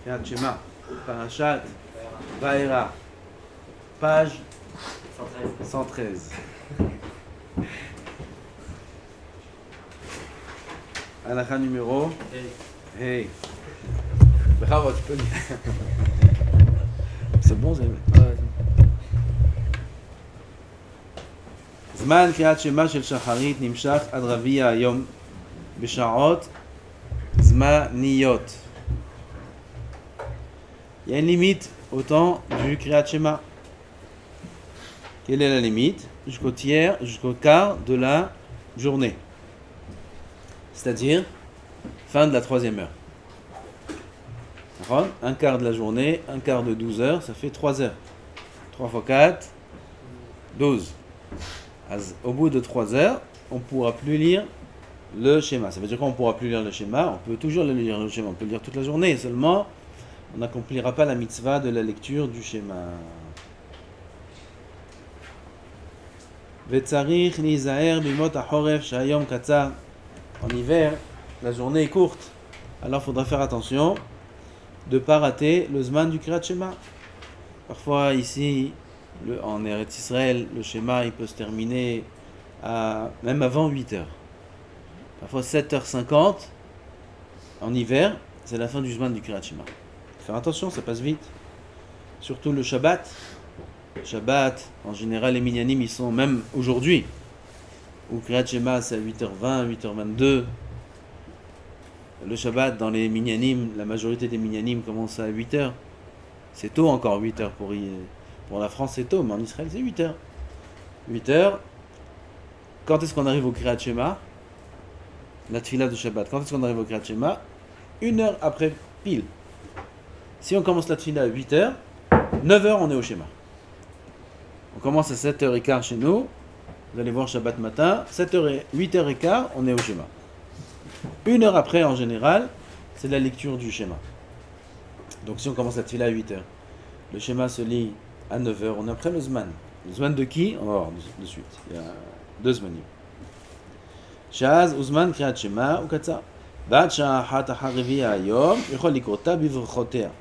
Kriyat Shema, Parashat Vaera, page 113. Halakha numéro Hey. Bravo, tu peux dire. C'est bon, c'est זמן קריאת שמע של שחרית נמשך עד רביע היום בשעות זמניות. Il y a une limite au temps du Kriyat Shema. Quelle est la limite? Jusqu'au tiers, jusqu'au quart de la journée. C'est-à-dire fin de la troisième heure. Un quart de la journée, un quart de 12 heures, ça fait 3 heures. 3 fois 4, 12. Au bout de 3 heures, on ne pourra plus lire le schéma. Ça veut dire qu'on ne pourra plus lire le schéma. On peut toujours lire le schéma, on peut le lire toute la journée. Seulement, on n'accomplira pas la mitzvah de la lecture du schéma. Vetzarich lizaher bimot hachoref shayom katzar. En hiver, la journée est courte. Alors il faudra faire attention de ne pas rater le zman du Kriyat Shema. Parfois ici, en Eretz Israël, le schéma il peut se terminer même avant 8 heures. Parfois 7h50 en hiver, c'est la fin du zman du Kriyat Shema. Faire attention, ça passe vite. Surtout le Shabbat. Shabbat, en général, les minyanim, ils sont même aujourd'hui. Ou Kriyat Shema, c'est à 8h20, 8h22. Le Shabbat, dans les minyanim, la majorité des minyanim commence à 8h. C'est tôt encore, 8h. Pour la France, c'est tôt, mais en Israël, c'est 8h. 8h. Quand est-ce qu'on arrive au Kriyat Shema? La tefila de Shabbat. Quand est-ce qu'on arrive au Kriyat Shema? 1 heure après, pile. Si on commence la tefila à 8h, 9h, on est au schéma. On commence à 7h15 chez nous. Vous allez voir Shabbat matin. 8h15, on est au schéma. 1 heure après, en général, c'est la lecture du schéma. Donc si on commence la tefila à 8h, le schéma se lit à 9h, on est après le zman. Le zman de qui? On va voir de suite. Il y a 2 zmanim. Shaz uzman kriyat shema ou katzar. Ba'ad sha'a achat achar revi'a hayom, yechol likrota bivrochotea.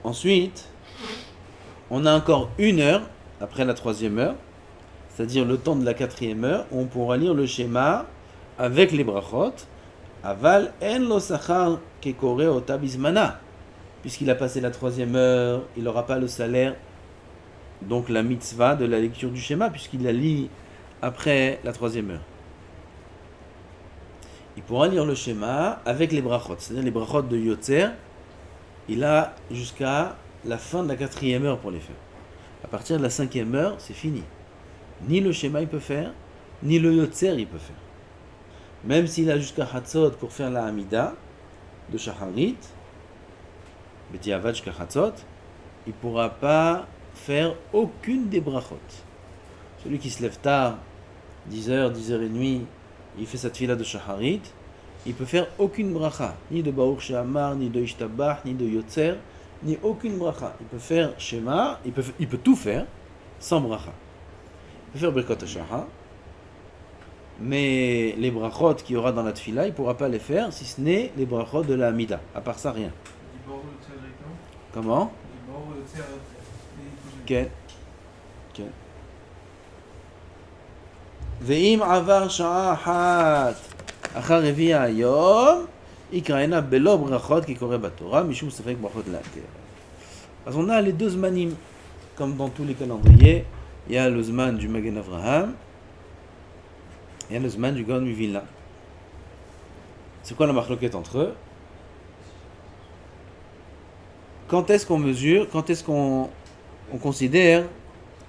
Ensuite, on a encore 1 heure après la 3e heure, c'est-à-dire le temps de la 4e heure, où on pourra lire le schéma avec les brachot. Aval en lo sachar kekore ota bizmana. Puisqu'il a passé la 3e heure, il n'aura pas le salaire, donc la mitzvah de la lecture du schéma, puisqu'il la lit après la 3e heure. Il pourra lire le schéma avec les brachot, c'est-à-dire les brachot de Yotzer. Il a jusqu'à la fin de la 4e heure pour les faire. À partir de la 5e heure, c'est fini. Ni le schéma il peut faire, ni le Yotzer il peut faire. Même s'il a jusqu'à Hatzot pour faire la Hamida de Shacharit, B'diavad jusqu'à Hatzot, il ne pourra pas faire aucune des brachot. Celui qui se lève tard, 10h, 10h30, il fait sa tefila de Shacharit, il peut faire aucune bracha, ni de Baruch She'amar, ni de Ishtabach, ni de Yotzer, ni aucune bracha. Il peut faire Shema, il peut tout faire sans bracha. Il peut faire Birkot HaShachar, mais les brachot qu'il y aura dans la tefila, il ne pourra pas les faire si ce n'est les brachot de la Hamida. À part ça, rien. Comment? כן. כן. ואם עבר שעה אחת אחר רביע היום, יקראנה בלא ברכות כי קורא בתורה, משום ספק ברכות להקל. אז on a les 2 zmanim, comme dans tous les calendriers. Il y a le zman du Magen Avraham, il y a le zman du Gaon Mivilna. C'est quoi la marloquette entre eux? Quand est-ce qu'on mesure, quand est-ce qu'on considère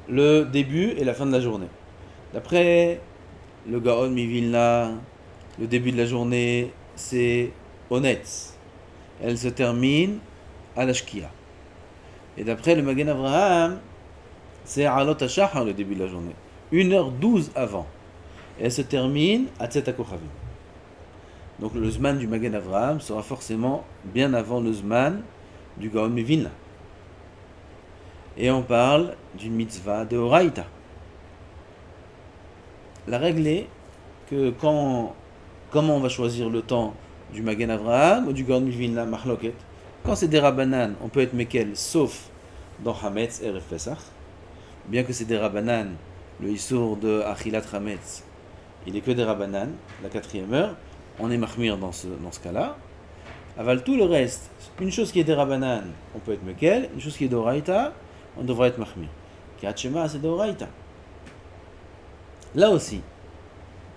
le début et la fin de la journée? D'après le Gaon Mivilna, le début de la journée, c'est Onetz. Elle se termine à la Shkia. Et d'après le Magen Avraham, c'est Alot HaShachar le début de la journée. 1h12 avant. Et elle se termine à Tzet HaKochavim. Donc le Zman du Magen Avraham sera forcément bien avant le Zman du Gaon Mivilna. Et on parle d'une mitzvah de Horaïta. La règle est que comment on va choisir le temps du Magen Avraham ou du Gaon Mivilna, Mahloket? Quand c'est des Rabbanan, on peut être Mekel sauf dans Hametz Erev Pesach. Bien que c'est des Rabbanan, le Issour de Achilat Hametz, il est que des Rabbanan, la 4e heure, on est Mahmir dans ce cas-là. Aval tout le reste, une chose qui est des Rabbanan, on peut être Mekel, une chose qui est d'Oraïta, on devrait être Mahmir. Kirat Shema, c'est d'Oraïta. Là aussi,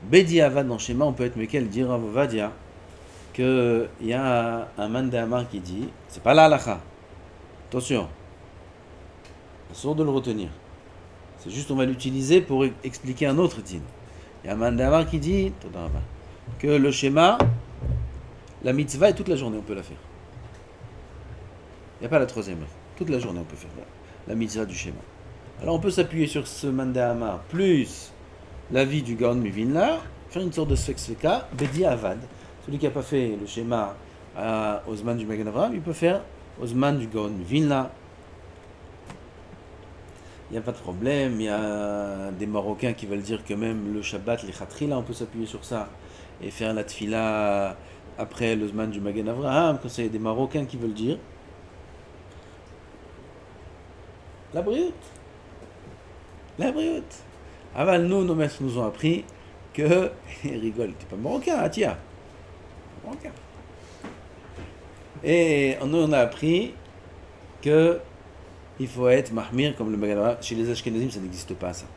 Bedi Avad dans Shema, on peut être Mekel, dire Rav Ovadia, qu'il y a un man de Hamar qui dit, c'est pas la halakha, attention, assourd de le retenir, c'est juste on va l'utiliser pour expliquer un autre din. Il y a un man de Hamar qui dit que le Shema, la mitzvah est toute la journée, on peut la faire. Il n'y a pas la 3e heure, toute la journée on peut faire la mitzvah du Shema. Alors on peut s'appuyer sur ce man de Hamar, plus l'avis du Gaon Mivilna, faire une sorte de Sfek-Sveka, Bedi Avad. Celui qui n'a pas fait le schéma à Osman du Magen Avraham, il peut faire Osman du Gaon Vilna. Il n'y a pas de problème. Il y a des Marocains qui veulent dire que même le Shabbat, les Khatrila, on peut s'appuyer sur ça et faire la Tfila après l'Osman du Magen Avraham. Quand c'est des Marocains qui veulent dire la brioute. La brioute. Aval, nous, nos maîtres nous ont appris que. Ils rigolent, t'es pas Marocain, hein, tiens. Et on a appris que il faut être mahmir comme le Magen Avraham. Chez les Ashkenazim, ça n'existe pas, ça.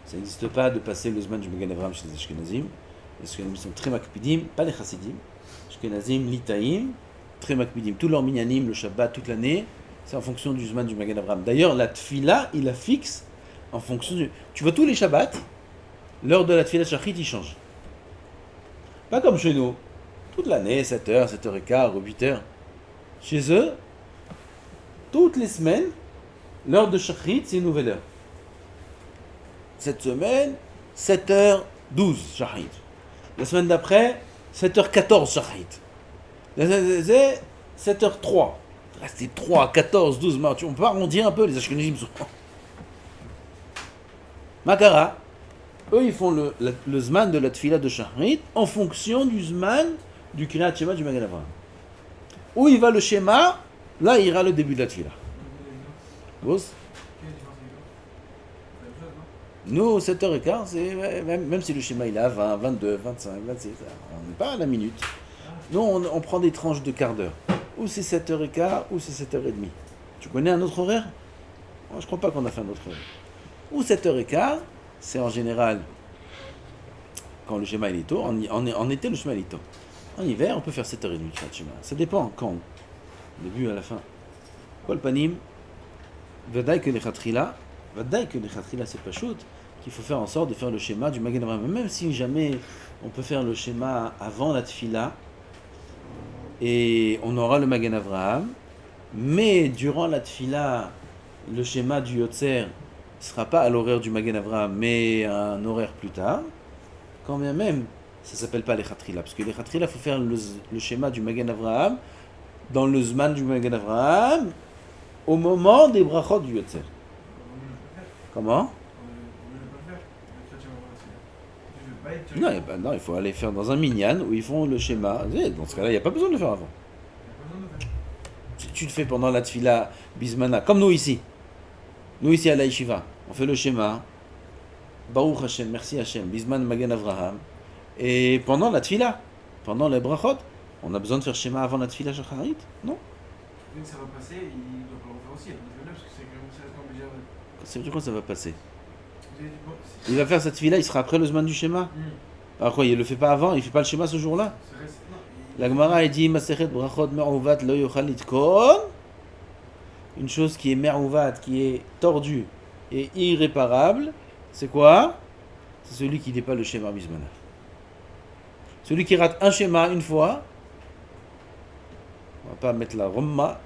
Ça n'existe pas de passer le zman du Magen Avraham chez les Ashkenazim. Les Ashkenazim sont très makpidim, pas les Chassidim. Ashkenazim, litaïm, très makpidim. Tous leurs minyanim, le Shabbat, toute l'année, c'est en fonction du zman du Magen Avraham. D'ailleurs, la tfila, il la fixe en fonction du. Tu vois, tous les Shabbats, l'heure de la tfila shachrit, il change. Pas comme chez nous. Toute l'année, 7h, 7h15 ou 8h. Chez eux, toutes les semaines, l'heure de Shachrit, c'est une nouvelle heure. Cette semaine, 7h12 Shachrit. La semaine d'après, 7h14 Shachrit. La semaine d'après, 7h03. Restez 3, 14, 12 mars. On peut arrondir un peu, les Ashkenazim sont. Makara, eux, ils font le zman de la tfila de Shachrit en fonction du zman du Kriyat Shema du Magen Avraham. Où il va le schéma, là il ira le début de la tfila. Nous, 7h15, c'est, même si le schéma il est à 20, 22, 25, 26, on n'est pas à la minute. Nous, on prend des tranches de quart d'heure. Ou c'est 7h15, ou c'est 7h30. Tu connais un autre horaire ? Moi, je ne crois pas qu'on a fait un autre horaire. Ou 7h15, c'est en général quand le schéma il est tôt. En été, le schéma il est tôt. En hiver, on peut faire 7h30 de schéma. Ça dépend quand. Au début à la fin. Kol panim, vadaï que les khatrila, c'est pas shoot, qu'il faut faire en sorte de faire le schéma du Magen Avraham. Même si jamais on peut faire le schéma avant la tfila, et on aura le Magen Avraham, mais durant la tfila, le schéma du Yotzer ne sera pas à l'horaire du Magen Avraham, mais à un horaire plus tard, quand bien même, ça ne s'appelle pas les Khatrila, parce que les Khatrila, il faut faire le schéma du Magen Avraham dans le Zman du Magen Avraham au moment des brachot du Yotzer. Comment ? Non, il faut aller faire dans un minyan où ils font le schéma. Dans ce cas-là, il n'y a pas besoin de le faire avant. Si tu le fais pendant la tfila bismana, comme nous ici à la yeshiva, on fait le schéma. Baruch Hashem, merci Hashem, bisman Magen Avraham. Et pendant la tfila, pendant les brachot, on a besoin de faire schéma avant la tfila shacharit ? Non. Dès que ça va passer, il doit pas le refaire aussi, parce que c'est comme déjà. C'est vrai quand ça va passer. Il va faire cette tfila, il sera après le zman du schéma. Alors quoi, il le fait pas avant, il fait pas le schéma ce jour-là. La Gemara a dit Masechet brachot me'uvat lo yochal litkon. Une chose qui est me'uvat, qui est tordue et irréparable, c'est quoi ? C'est celui qui n'est pas le schéma bismana. Celui qui rate un schéma une fois, on va pas mettre la romma,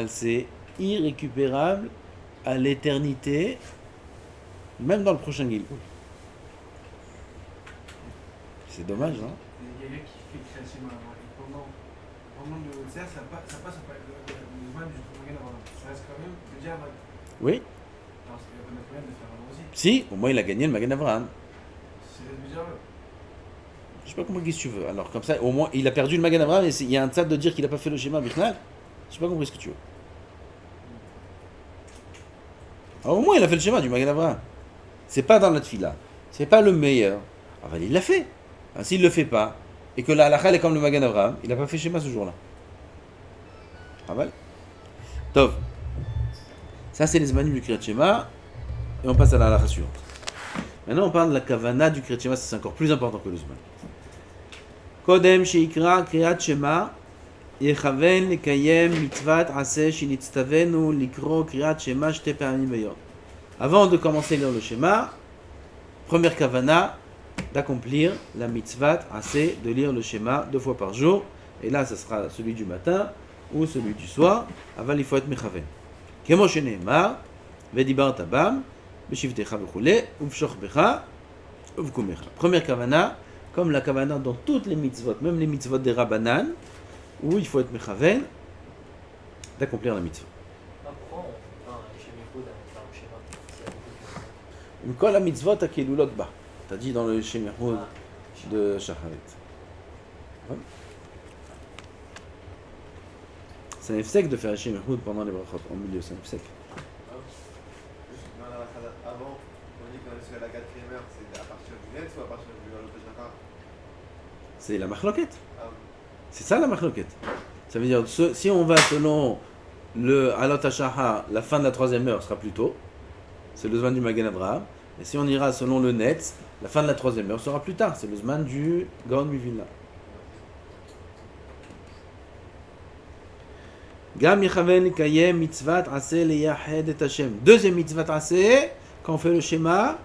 c'est irrécupérable à l'éternité, même dans le prochain Gilgul. C'est dommage, non ? Il y a quelqu'un qui fait créer un schéma avant, et pendant le Yotzer, ça passe le zman du Magen Avraham. Ça reste quand même le diable. Oui. Alors, il n'y a pas de moyen de le faire avant aussi. Si, au moins il a gagné le Magen Avraham. C'est le diable. Je sais pas compris ce que tu veux. Alors comme ça, au moins, il a perdu le Magen Avraham, et il y a un tzad de dire qu'il a pas fait le schéma Bichnal. Je sais pas compris ce que tu veux. Alors, au moins, il a fait le schéma du Magen Avraham. C'est pas dans la tfila. C'est pas le meilleur. Ah ben, il l'a fait. Ah, s'il le fait pas, et que la halakha est comme le Magen Avraham, il a pas fait le schéma ce jour-là. Ah ben. Tov. Ça, c'est les zmanim du Kriyat Shema. Et on passe à la halakha suivante. Maintenant, on parle de la kavana du Kriyat Shema. C'est encore plus important que le zman. Kodem sheikra Kriyat Shema יכוון לקיים מצוות עשה שנצטווינו לקרוא קריאת שמע 2 פעמים ביום. Avant de commencer à lire le schéma, première kavana, d'accomplir la mitzvat assez, de lire le schéma 2 fois par jour. Et là, ce sera celui du matin ou celui du soir. Avant, il faut être mechaven. כמו שנאמר, ודיברת בם, בשבתך וכו', ובשוכבך ובקומך. Première kavana, comme la kavana dans toutes les mitzvot, même les mitzvot des Rabbanan, où il faut être mechaven, d'accomplir la mitzvah. Pourquoi on parle chez Michoud avec le schéma? Kol ha-mitzvot ha-kelulot ba. T'as dit dans le Shem Yehoud de Shacharit. C'est un efsek de faire le Shem Yehoud pendant les brachot, en milieu, c'est un efsek. Avant, on dit qu'on est sur la 4e heure, c'est à partir du net ou à partir du Halot HaShachar? C'est la machloket. Ah oui. C'est ça la machloket. Ça veut dire, si on va selon le Halot HaShachar, la fin de la 3e heure sera plus tôt. C'est le zman du Magen Avraham. Et si on ira selon le net, la fin de la 3e heure sera plus tard. C'est le zman du Gaon Mivilna. Gam yechaven likayem mitzvat aseh leyahed et Hashem. Deuxième mitzvat aseh, quand on fait le schéma,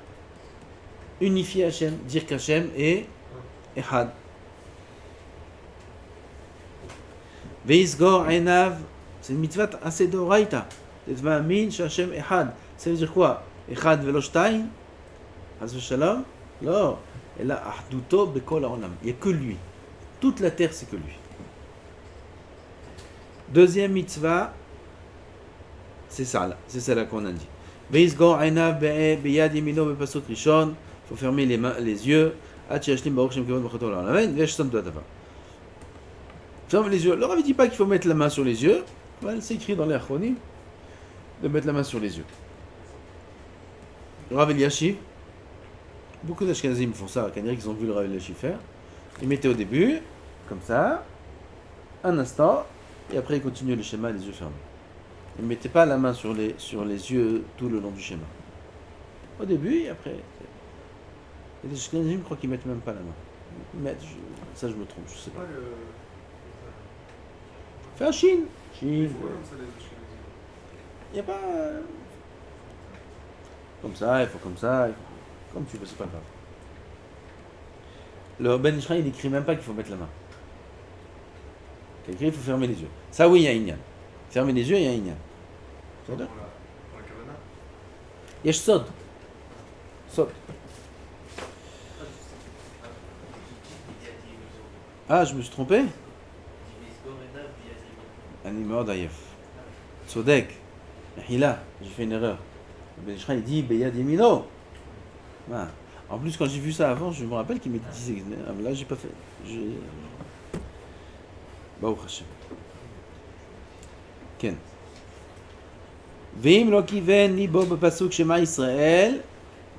unifier Hashem, dire qu'Hashem est Ehad. Veisgor einav, c'est une mitzvat aseh d'oraita. Tetvamin sh'Hashem Ehad. Ça veut dire quoi? Ehad velo shtaim? Haz v'shalom? Non. Et là, ahduto bekol ha'olam. Il n'y a que lui. Toute la terre, c'est que lui. Deuxième mitzvah, c'est ça là qu'on a dit. Veisgor einav beyad yemino bepasuk rishon. Il faut fermer les yeux. Ad she'yashlim baruch shem kevod b'choto l'alamin. Ve'yashtam do'adava. Ferme les yeux. Le Rav ne dit pas qu'il faut mettre la main sur les yeux. C'est écrit dans les Achronim de mettre la main sur les yeux. Le Rav Eliashiv, beaucoup d'Ashkenazim font ça, ils ont vu le Rav Eliashiv faire. Ils mettaient au début, comme ça, un instant, et après ils continuaient le schéma les yeux fermés. Ils ne mettaient pas la main sur les yeux tout le long du schéma. Au début, et après. Et les Ashkenazim croient qu'ils ne mettent même pas la main. Ça je me trompe, je ne sais pas. Fais un chine. Chine. Il n'y a pas. Comme ça, il faut comme ça. Comme tu veux, c'est pas grave. Le Ben Ishraï, il n'écrit même pas qu'il faut mettre la main. Il écrit qu'il faut fermer les yeux. Ça, oui, il y a un inyan. Fermer les yeux, il y a un inyan. Pour la kavana? Yesh sod. Sod. Ah, je me suis trompé? Animor Dayef. Sodek. Hila, j'ai fait une erreur. Ben Ishraï, il dit Beyad Yemino. Ah. En plus, quand j'ai vu ça avant, je me rappelle qu'il m'était dit. Là, j'ai pas fait. Baruch Hashem. Ken. Veim lo kiven libo bepasuk shema Yisrael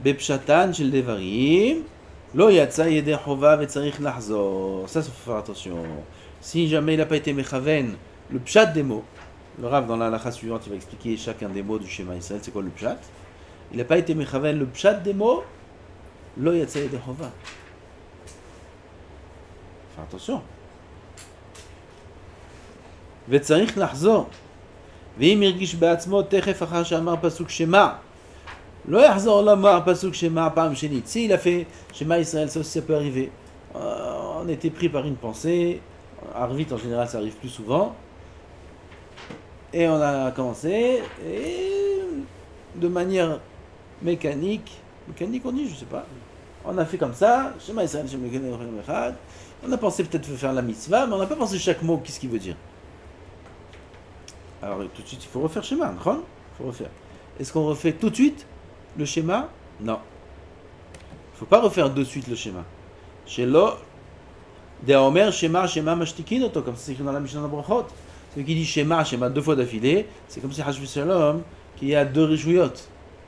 בפשטן של דברים, לא יצא ידי חובה וצריך לחזור. Ça, faut faire attention. Si jamais il n'a pas été mechaven, le pshat des mots, le Rav dans la halakha suivante, il va expliquer chacun des mots du schéma Israël, c'est quoi le pshat. Il n'a pas été mechaven, le pshat des mots, לא יצא ידי חובה. Faire attention. וצריך לחזור. ואם הרגיש בעצמו תכף אחר שאמר פסוק שמע, לא יחזור לומר פסוק שמע פעם שנית. S'il a fait Shema Israël, ça aussi ça peut arriver. On était pris par une pensée. Arvit en général ça arrive plus souvent. Et on a commencé et de manière mécanique on dit, je sais pas. On a fait comme ça, Shema Israël, Shema Echad. On a pensé peut-être faire la mitzvah, mais on n'a pas pensé chaque mot, qu'est-ce qu'il veut dire. Alors tout de suite, il faut refaire Shema, il faut refaire. Est-ce qu'on refait tout de suite le schéma? Non. Il ne faut pas refaire de suite le schéma. Shelo De Omer, Shema, Shema, Mashtikin, Oto, comme c'est écrit dans la Mishnah dans Brachot. Celui qui dit Shema, Shema 2 fois d'affilée, c'est comme si Chas v'Shalom, qu'il y a 2 réjouillots.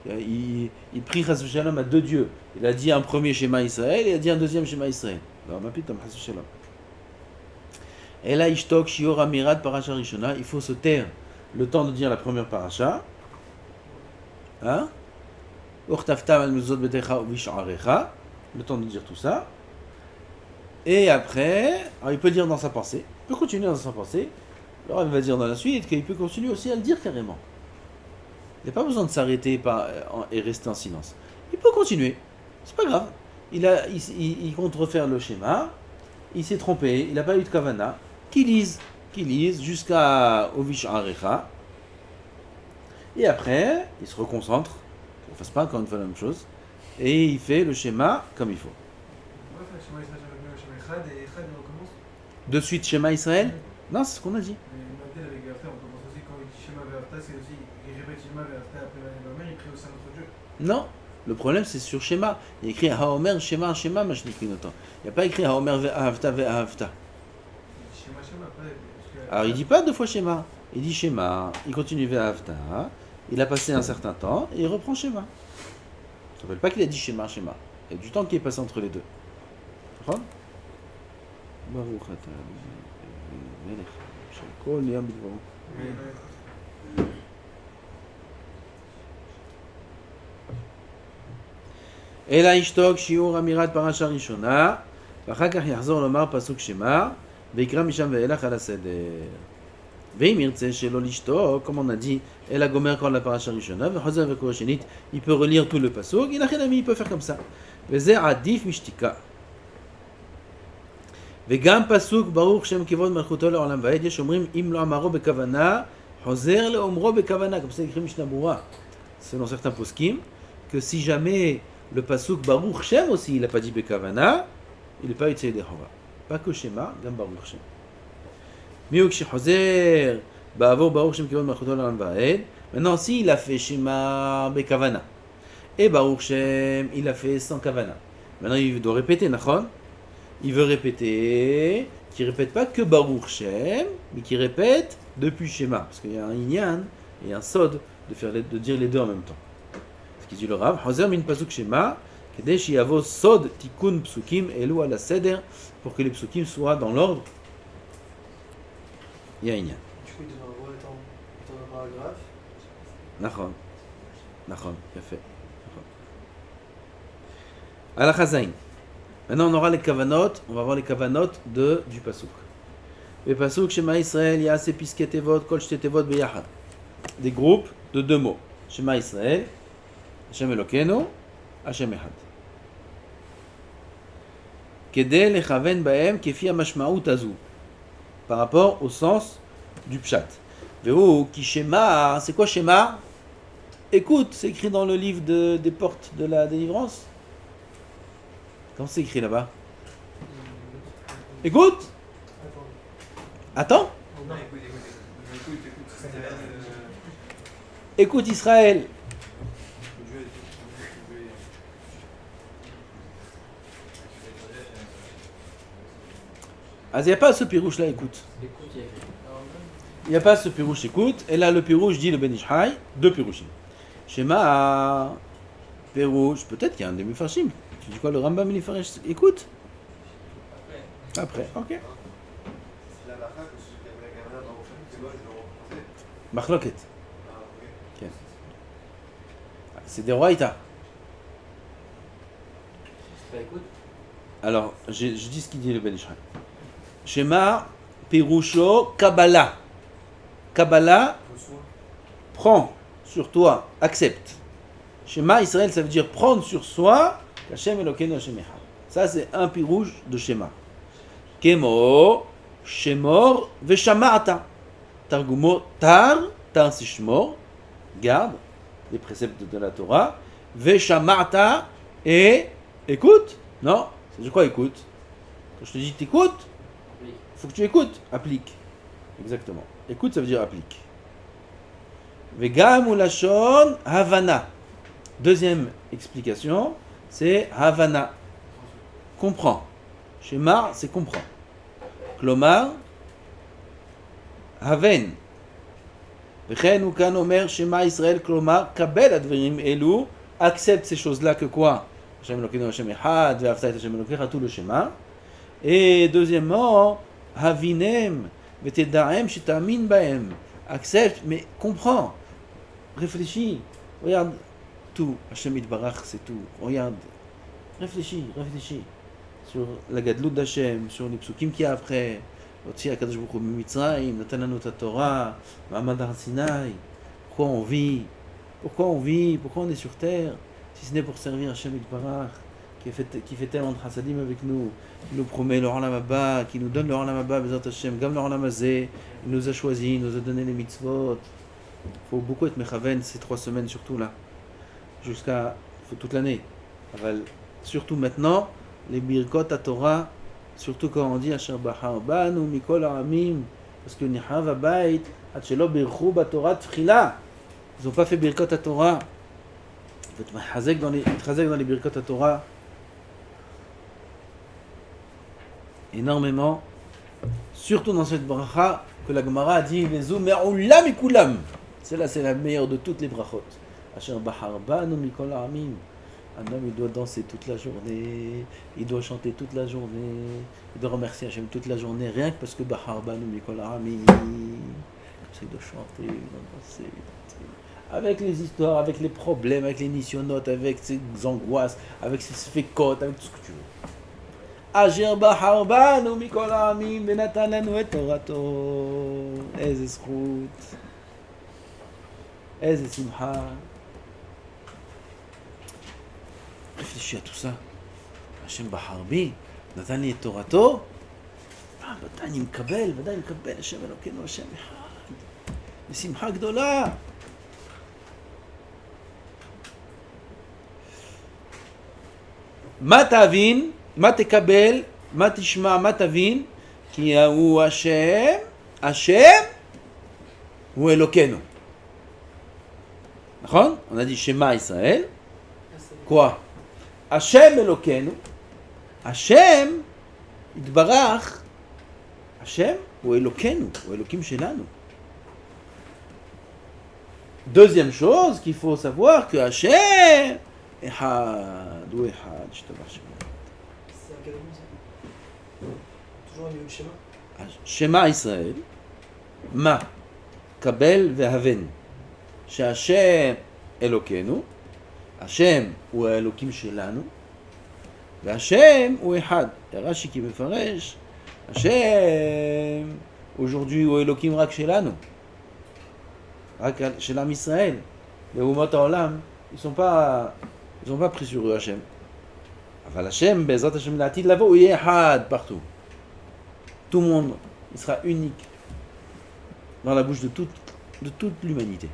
Il prie Chas v'Shalom à 2 dieux. Il a dit un premier Shema Israël, et il a dit un deuxième Shema Israël. Alors, ma pitom, Chas v'Shalom. Et là, Ishtok, Shior, Amirat, Parasha Rishona, il faut se taire le temps de dire la première Parasha. Hein? Urtaftam al-muzot betecha vish'arecha, le temps de dire tout ça. Et après, alors il peut dire dans sa pensée, il peut continuer dans sa pensée. Alors il va dire dans la suite qu'il peut continuer aussi à le dire carrément. Il n'y a pas besoin de s'arrêter et rester en silence. Il peut continuer, c'est pas grave. Il compte refaire le schéma, il s'est trompé, il n'a pas eu de kavana. Qu'il lise jusqu'à Ovish Arecha. Et après, il se reconcentre, qu'il ne fasse pas encore une fois la même chose, et il fait le schéma comme il faut. On va faire le schéma Israël, le schéma Echad, et Echad, on recommence. De suite, schéma Israël? Non, c'est ce qu'on a dit. Mais Matel avec Verta, on commence aussi quand il dit schéma Verta, c'est aussi, il répète schéma Verta après la mère, il prie aussi un autre dieu. Non, le problème c'est sur schéma. Il y a écrit Haomer, schéma, schéma, machnikrin autant. Il n'y a pas écrit Haomer ve'ahavta ve'ahavta. Schéma, après. Alors il dit pas 2 fois schéma. Il dit schéma, il continue ve'ahavta. Il a passé un certain temps et il reprend schéma. Ça ne s'appelle pas qu'il a dit schéma, schéma. Il y a du temps qui est passé entre les deux. D'accord? Baruch atah melech shel kol yam b'dvaro. אלא ישתוק שיעור אמירת פרשה ראשונה, ואחר כך יחזור לומר פסוק שמע, ויקרא משם ואילך על הסדר. ואם ירצה שלא לשתוק, comme on a dit, אלא גומר כל הפרשה ראשונה, וחוזר וקורא שנית, il peut relire tout le פסוק, לכן il peut faire comme ça. וזה עדיף משתיקה. וגם פסוק ברוך שם כבוד מלכותו לעולם ועד, יש אומרים אם לא אמרו בכוונה, חוזר לאומרו בכוונה, comme ça écrit Mishnah Berurah, selon certains poskim, que si jamais le pasuk Baruch Shem aussi, il n'a pas dit Bekavana, il n'est pas utilisé des Hova. Pas que Shema, gam Baruch Shem. Mieux que Shechozer, Ba'avor Baruch Shem Kivod Malchuto L'Olam Va'ed. Maintenant, si il a fait Shema Bekavana, et Baruch Shem, il a fait sans Kavana. Maintenant, il doit répéter, Nachon. Il veut répéter, qui ne répète pas que Baruch Shem, mais qui répète depuis Shema. Parce qu'il y a un Inyan et un Sod de dire les deux en même temps. Ce qui dit le Rav, Hazer min pasuk shema, kedei sheyavo sod tikun psukim elu ala seder, pour que les psukim soient dans l'ordre. Il y a un inyan. Du coup, il devrait avoir le temps de paragraphe. Nachon, bien fait. Halakha zayin. Maintenant, on aura les kavanot, on va voir les kavanot du pasuk. Le pasuk Shema Israël, Ya'aseh piskei tevot, kol shtei tevot beyachad. Des groupes de 2 mots. Shema Israël, Hashem Elokeinu, Hashem Echad. Kedei lechaven bahem kefi hamashmaut hazu. Par rapport au sens du pshat. Vehu ki Shema, c'est quoi Shema? Écoute, c'est écrit dans le livre des portes de la délivrance. Comment c'est écrit là-bas? Écoute. Attends. Non, écoute. Écoute Israël. Ah, il n'y a pas ce pirouche là, écoute. Écoute, il y a écrit. Il n'y a pas ce pirouche, écoute. Et là, le pirouche dit le Ben Ish Chai, 2 pirouchim. Shema, pirouche, peut-être qu'il y a un des Mefarshim. Tu dis quoi, le Rambam il fait écoute. Après, ok. C'est la lacha que celui qui avait la caméra dans le film, c'est moi, je le représentais. Machloket. Ah, ok. Ok. C'est des Roaïta. C'est pas écoute. Alors, je dis ce qu'il dit le Ben Ish Chai. Shema, Pirusho, Kabbalah. Kabbalah, prends sur toi, accepte. Shema Israël, ça veut dire prendre sur soi, Hashem Elokeinu Hashem Echad. Ça, c'est un pirouche de Shema. Kemo, Shemor, Veshama'ata. Targumo, tar c'est Shemor, garde les préceptes de la Torah. Veshama'ata, et écoute. Non, c'est quoi écoute? Quand je te dis t'écoutes, Oui. il faut que tu écoutes, applique. Exactement. Écoute, ça veut dire applique. Vegam ou lashon havana. Deuxième explication, c'est havana. Comprends. Shema, c'est comprends. כלומר, הבן. וכן הוא כאן אומר שמע ישראל, כלומר, קבל הדברים אלו, accepte ces choses-là que quoi? השם אלוקינו השם אחד, ואהבת את השם אלוקיך, tout le schéma. Et deuxièmement, הבינם ותדעם שתאמין בהם. Accepte, mais comprends. Réfléchis. Regarde tout. Hachem Yitbarach, c'est tout. Regarde. Réfléchis. Sur la gadlout d'Hachem, sur les psukim qu'il y a après. Otsi HaKadosh Baruch Hu Mitzrayim, Natan lanu ta Torah, Ma'amad Har Sinai. Pourquoi on vit? Pourquoi on est sur terre? Si ce n'est pour servir Hachem Yitbarach, qui fait tellement de chassadim avec nous, qui nous promet le Olam Haba, qui nous donne le Olam Haba, Bezrat Hashem, Gam le Olam Hazeh, il nous a choisi, il nous a donné les mitzvot. Il faut beaucoup être mechaven ces 3 semaines, surtout là, jusqu'à toute l'année. Surtout maintenant, les birkot à Torah, surtout quand on dit Asher Bahar Banu Mikol Ha'amim, parce que Nihav Habayit, Ad Shelo Birchu Batorah Tchila, ils n'ont pas fait birkot à Torah. Il faut être chazek dans les birkot à Torah. Énormément, surtout dans cette bracha que la Gemara a dit Vezu me'ulam mikulam. Celle-là, c'est la meilleure de toutes les brachot. Asher Bahar Banu Mikol Ha'amim. Un homme, il doit danser toute la journée, il doit chanter toute la journée, il doit remercier Hachem toute la journée, rien que parce que Bahar Banu Mikol Ha'amim. Comme ça, il doit chanter, il doit danser, avec les histoires, avec les problèmes, avec les nisyonotes, avec ses angoisses, avec ses sfekot, avec tout ce que tu veux. Asher Bahar Banu Mikol Ha'amim ונתן לנו את תורתו. איזה זכות, איזה שמחה. Réfléchis à tout ça. Hachem Bahar bi, נתן לי את תורתו. ודאי אני מקבל, השם אלוקינו השם אחד. בשמחה גדולה. מה תבין, מה תקבל, מה תשמע, מה תבין? כי הוא השם הוא אלוקינו. נכון? on a dit שמע ישראל. quoi? השם אלוקינו, השם יתברך, השם הוא אלוקינו, הוא אלוקים שלנו. Deuxième chose qu'il faut savoir que Hachem אחד, הוא אחד, שתברך שמו. C'est à quel moment ça? Toujours au niveau du schéma? שמע ישראל, מה? קבל והבן. שהשם אלוקינו, השם הוא האלוקים שלנו, והשם הוא אחד. רש"י qui מפרש, השם aujourd'hui הוא אלוקים רק שלנו, רק של עם ישראל. לאומות העולם, ils sont pas pris sur eux, Hachem. אבל השם, בעזרת השם לעתיד לבוא, הוא יהיה אחד partout. Tout le monde, il sera unique dans la bouche de toute l'humanité.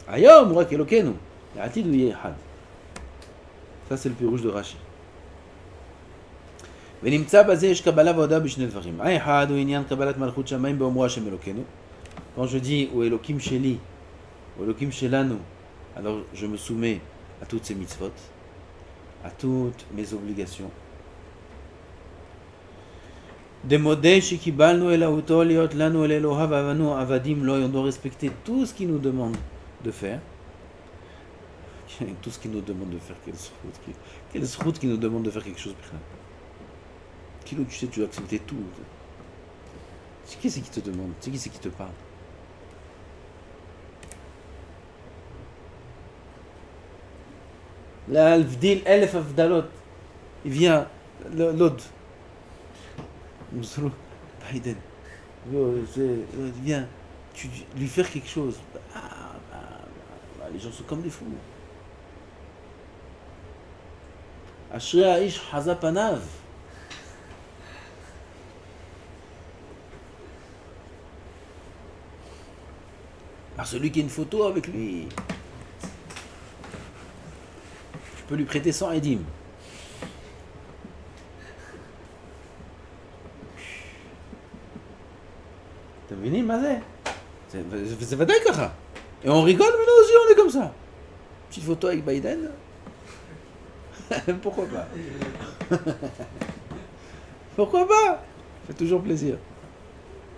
היום הוא רק אלוקינו. לעתיד הוא יהיה אחד. Ça c'est le פירוש de רש"י. ונמצא בזה יש קבלה והודעה בשני דברים. האחד הוא עניין קבלת מלכות שמיים באומרו השם אלוקינו. Quand je dis הוא אלוקים שלי, הוא אלוקים שלנו, alors je me soumets à toutes ces mitzvot, à toutes mes obligations. דמודה שקיבלנו אלוהותו להיות לנו אל אלוהיו ואנו עבדים לו, on doit respecter tout ce qu'il nous demande de faire. Tout ce qu'il nous demande de faire, quelle route qui nous demande de faire quelque chose. Tu sais, tu dois accepter tout. C'est qui c'est qui te demande? C'est qui c'est qui te parle? L'Avdil Elef Avdalot, il vient, l'Od, Biden, il vient, tu lui faire quelque chose. Les gens sont comme des fous. אשרי האיש חזה פניו. Alors celui qui a une photo avec lui, je peux lui prêter 100 édim. אתם מבינים מה זה? זה ודאי ככה. Et on rigole, mais nous aussi on est comme ça. Petite photo avec Biden. Pourquoi pas? Pourquoi pas? fait toujours plaisir.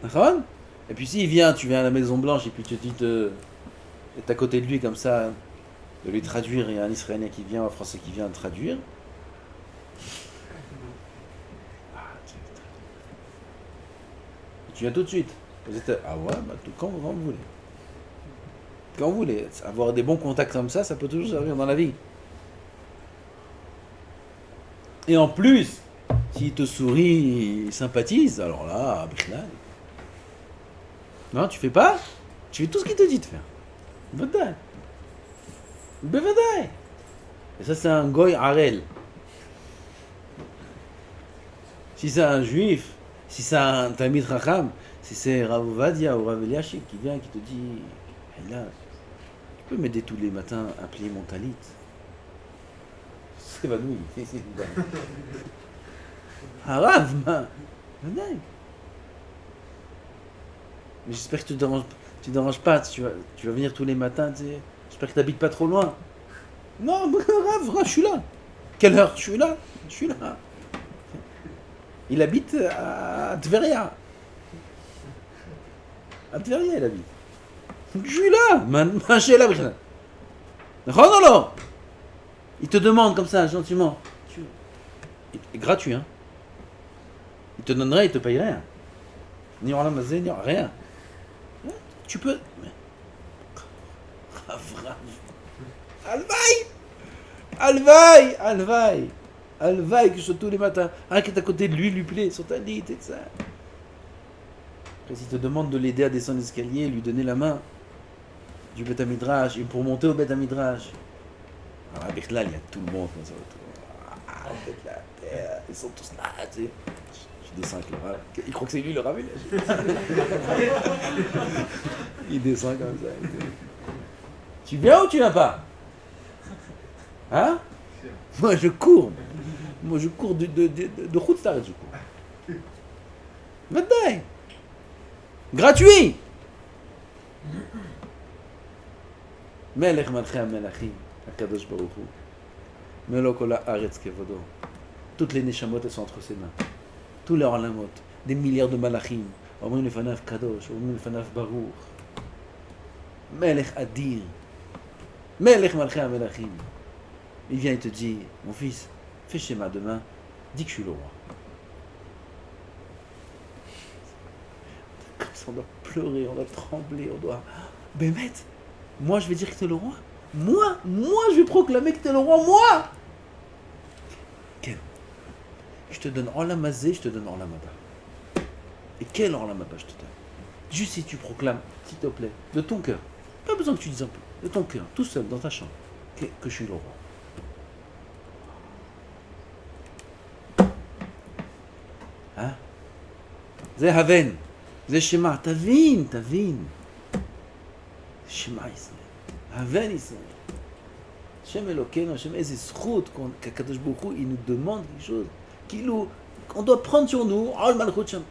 D'accord? Et puis s'il vient, tu viens à la Maison Blanche et puis tu te dis d'être à côté de lui comme ça, de lui traduire, il y a un Israélien qui vient, un Français qui vient traduire. Tu viens tout de suite. Vous êtes, ah ouais, bah, quand vous voulez. Quand vous voulez. Avoir des bons contacts comme ça peut toujours servir dans la vie. Et en plus, s'il te sourit, il sympathise, alors là, Bichlal. Non, tu fais pas? Tu fais tout ce qu'il te dit de faire. Bevadaï. Bevadaï. Et ça, c'est un goy harel. Si c'est un juif, si c'est un Talmid Chacham, si c'est Rav Ovadia ou Rav Eliashib qui vient, qui te dit, hey là, tu peux m'aider tous les matins à plier mon talit. C'est évanoui. Harav, ma. Mais j'espère que tu te déranges pas, tu vas venir tous les matins, tu sais. J'espère que tu n'habites pas trop loin. Non, Rav, je suis là. Quelle heure? Je suis là. Il habite à Tveria. À Tveria, il habite. Je suis là. Je suis là. Non. Il te demande comme ça, gentiment. Et gratuit, hein. Il te donnerait, il te paye rien. Ni en la mazé, ni rien. Tu peux. Alvaï, que je sois tous les matins. Un qui est à côté de lui, lui plaît, sur ta lit, et ça. Après, s'il te demande de l'aider à descendre l'escalier, lui donner la main du Beth Midrash, et pour monter au Beth Midrash. Alors, avec là, il y a tout le monde comme ça autour. Ils sont tous là, tu sais. Je descends avec le Rav. Il croit que c'est lui le Rav. Il descend comme ça. Tu viens ou tu viens pas? Hein? Moi je cours de route je cours. Maintenant. Gratuit. Melech Malchei HaMelachim, HaKadosh Baruch Hu. Melo kol haaretz kevodo. Toutes les neshamot elles sont entre ses mains. Tous les olamot, des milliards de malachim. Omrim lefanav Kadosh, omrim lefanav Baruch. Melech Adir. Melech Malchei HaMelachim. Il vient et te dit, mon fils, fais schéma demain, dis que je suis le roi. Comme ça, on doit pleurer, on doit trembler, on doit... Bémet, moi je vais dire que t'es le roi. Moi je vais proclamer que t'es le roi, moi. Quel? Je te donne Olam Hazé, je te donne Olam Haba. Et quel Olam Haba je te donne? Juste si tu proclames, s'il te plaît, de ton cœur. Pas besoin que tu dises un peu, de ton cœur, tout seul, dans ta chambre, que je suis le roi. Hein? זה הבן, זה שמע, תבין. שמע ישראל, הבן ישראל. השם אלוקינו, השם איזה זכות qu'Akadosh Baruch Hu, il nous demande quelque chose, כאילו, on doit prendre sur nous, oh le malchut שם.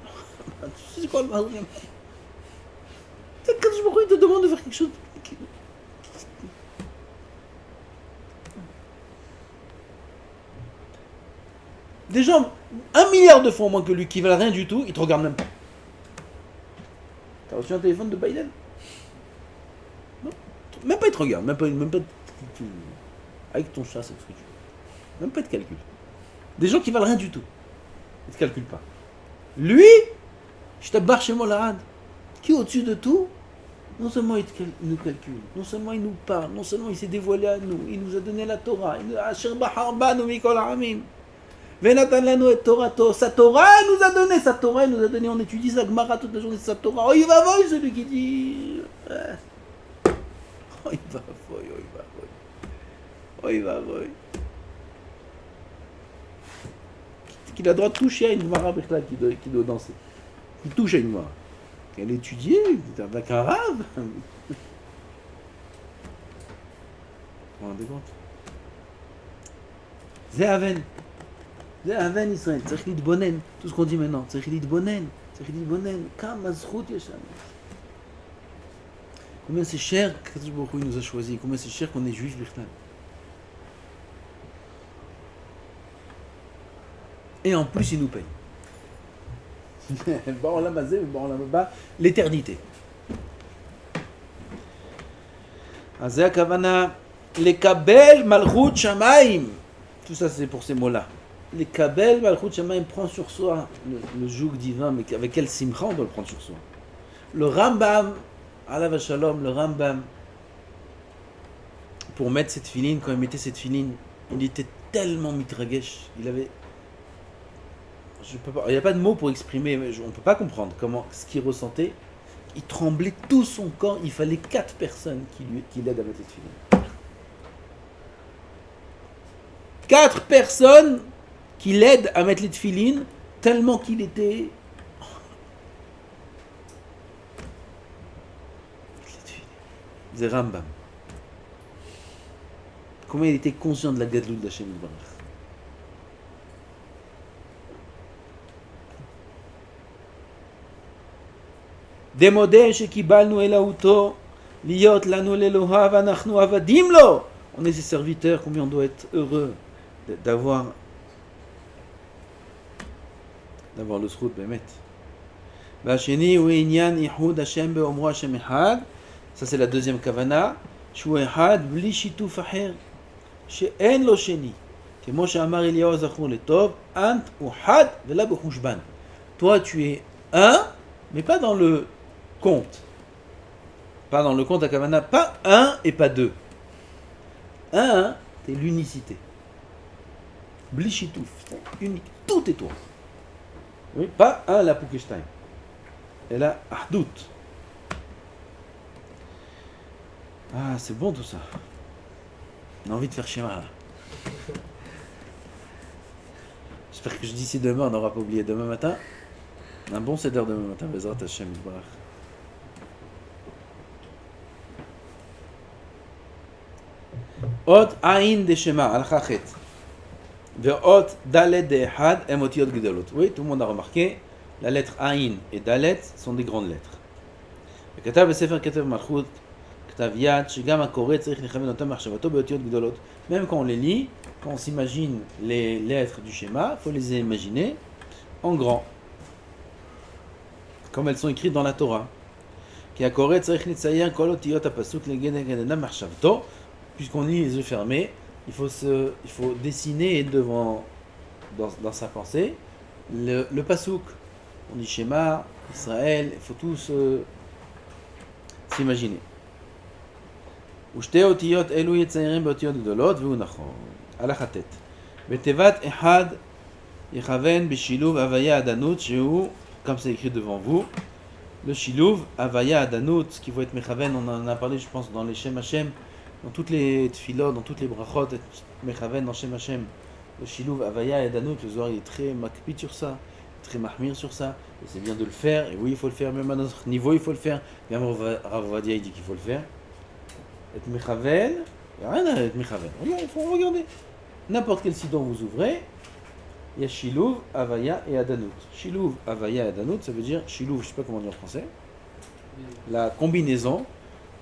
C'est quoi le malchut שם? Akadosh Baruch Hu, il te demande de faire quelque chose. Des gens, 1 milliard de fois moins que lui, qui valent rien du tout, ils te regardent même pas. T'as reçu un téléphone de Biden? Non. Même pas ils te regardent, même pas avec ton chat, c'est ce que tu veux. Même pas de calcul. Des gens qui valent rien du tout. Ils te calculent pas. Lui, je t'abbarre chez moi la rade, qui est au-dessus de tout, non seulement il nous calcule, non seulement il nous parle, non seulement il s'est dévoilé à nous, il nous a donné la Torah, il nous a Asher Bahar Banu Mikol Ha'amim. Sa Torah nous a donné, on étudie sa Gemara toute la journée, sa Torah. Oh, il va voir celui qui dit. Oh, il va voir. Qu'il a droit de toucher à une Gemara qui doit danser. Il touche à une Gemara. Elle est étudiée, avec un rave. Vous vous rendez compte? C'est Aven. זה אהבן ישראל, צריך להתבונן, tout ce qu'on dit maintenant, צריך להתבונן, כמה זכות יש לנו. Combien c'est cher qu'Akadosh Baruch Hu nous a choisi, combien c'est cher qu'on est juif Bichlal. Et en plus il nous paye. בעולם הזה ובעולם הבא, l'éternité. אז זה הכוונה, לקבל מלכות שמיים. Tout ça c'est pour ces mots-là. לקבל מלכות שמיים, prend sur soi le joug divin, mais avec quel simcha on doit le prendre sur soi. Le Rambam, alav shalom, le Rambam, pour mettre cette filine, quand il mettait cette filine, il était tellement mitragesh, il avait... il n'y a pas de mots pour exprimer, on ne peut pas comprendre ce qu'il ressentait. Il tremblait tout son corps, il fallait 4 personnes qui l'aident à mettre cette filine. 4 personnes qui l'aident à mettre les tefilines, tellement qu'il était... C'est Rambam. Comment il était conscient de la gadlout d'Hachem Yitbarach. דמודה שקיבלנו אלוהותו, להיות לנו לאלוהיו ואנחנו עבדים לו. On est ses serviteurs, combien on doit être heureux d'avoir le זכות באמת. והשני הוא עניין ייחוד השם באומרו השם אחד. Ça c'est la deuxième kavana. שהוא אחד בלי שיתוף אחר, שאין לו שני. כמו שאמר אליהו הזכור לטוב, אנט וחד ולא בחושבן. Toi tu es un, mais pas dans le compte. Pas dans le compte à kavana, pas un et pas deux. Un, c'est l'unicité. Bli shitouf, c'est unique. Tout est toi. Oui, pas un la Pukeshtaim. Et là, ahdout. Ah, c'est bon tout ça. On a envie de faire schéma là. J'espère que je d'ici demain, on n'aura pas oublié demain matin. Un bon seder demain matin, Bezrat Hashem Yitbarach. אות עין דשמה, הלכה ח' ואות ד' דאחד הם אותיות גדולות. Oui, tout le monde a remarqué, la lettre עין et ד' sont des grandes lettres. וכתב בספר כתב מלכות, כתב יד, שגם הקורא צריך לכוון אותם מחשבתו באותיות גדולות. Même quand on les lit, quand on s'imagine les lettres du schéma, il faut les imaginer en grand, comme elles sont écrites dans la Torah. כי הקורא צריך לצייר כל אותיות הפסוק לגננה מחשבתו. Puisqu'on lit les yeux fermés, il faut dessiner dans sa pensée le pasouk. On dit Shema, Israël, il faut tous s'imaginer. ושתי אותיות אלו יציירים באותיות גדולות והוא נכון. הלכה ט' בתיבת אחד יכוון בשילוב הוויה עדנות שהוא, comme c'est écrit devant vous, le shiluv havaya adanut, ce qui faut être mechaven, on en a parlé je pense dans les Shem Hashem, dans toutes les tefilot, dans toutes les brachot, mechaven dans Shem Hashem, le shiluv havaya et adanut, le Zohar il est très makpid sur ça, très mahmir sur ça, et c'est bien de le faire, et oui il faut le faire, même à notre niveau il faut le faire, même Rav Ovadia il dit qu'il faut le faire. Et mechaven, il n'y a rien à être mechaven, il faut regarder. N'importe quel sidon vous ouvrez, il y a shiluv, havaya et adanut. Shiluv, havaya et adanut, ça veut dire shiluv, je ne sais pas comment dire en français, la combinaison